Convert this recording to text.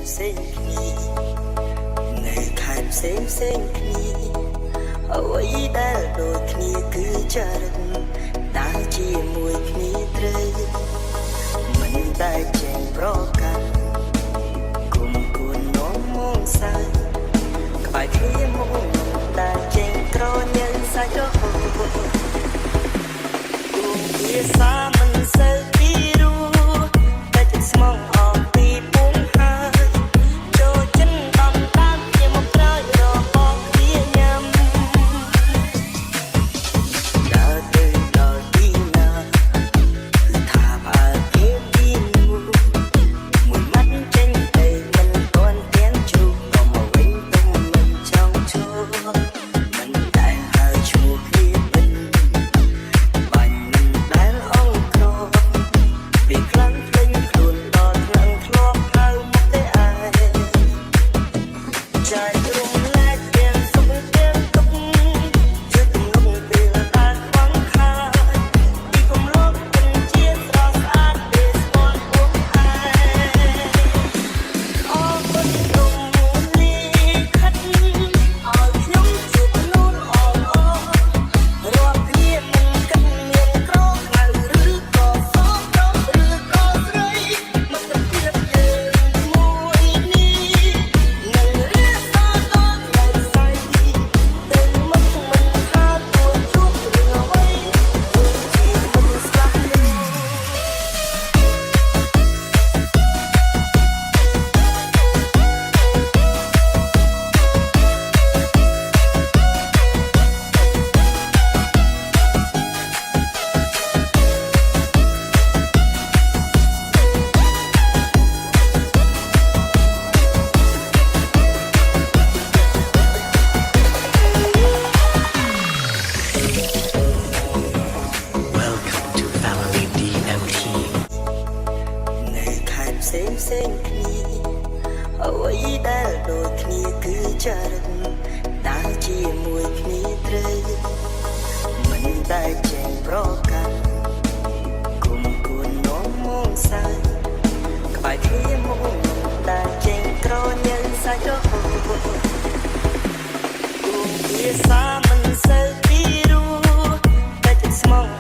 ផ្សេងគ្នានៅខេត្តផ្សេងគ្នាអ្វីដែលដូចគ្នាគឺចរិតដើរជាមួយគ្នាត្រូវមិនតែចេញប្រកាន់គុំគួននាំមកសាយក្បែរគ្នាមកតែចេញក្រញ៉ាំសាច់រហូតគួងវាសាមិនសូវពីរੂតែចិត្តស្មងអមពីពុំហើយចូលចិនដំតាមជាមកក្រោយរបងគ្នាញ៉ាំដើរទៅដល់ទីណាគឺថាបើគេទីមួយម៉ាត់ចេញទៅមិនទាន់ទាំងជួបក៏មកវិញទៅមិនចង់ជួបមិនដែលហើយឈ្មោះគ្នាវិញបាញ់មិនដែលអង្ក្រវាខ្លាំងពេញខ្លួនដល់ខ្លាំងធ្លាប់ហៅមកតែឯងចាយរំលែកទាំងសុខទាំងទុក្ខជួយទំនុកពេលដែលខ្វល់ខាតពីកំឡុងពេញជាស្រស់ស្អាតពេលស្គាល់ពួកឯងអរគុណរំលាខិតឲ្យខ្ញុំជួបខ្លួនអររាល់គ្នាមិនគិតមានក្រខ្លៅឬក៏សោកក្រឬក៏ស្រីមកទៅទៀតយើងមួយនេះនឹងរៀបសារដល់ថ្ងៃស្អែកទៅមុខមិនថាទួជួបរឿងអ្វីធ្វើជាមិនស្លាប់នោះនៅខេត្តផ្សេងគ្នាអ្វីដែលដូចគ្នាគឺចរិតដើរជាមួយគ្នាត្រូវមិនតែចេញប្រកាន់គុំគួននាំមកសាយក្បែរគ្នាមកតែចេញក្រញ៉ាំសាច់រហូតគួងវាសាមិនសូវពីរੂតែចិត្តស្មង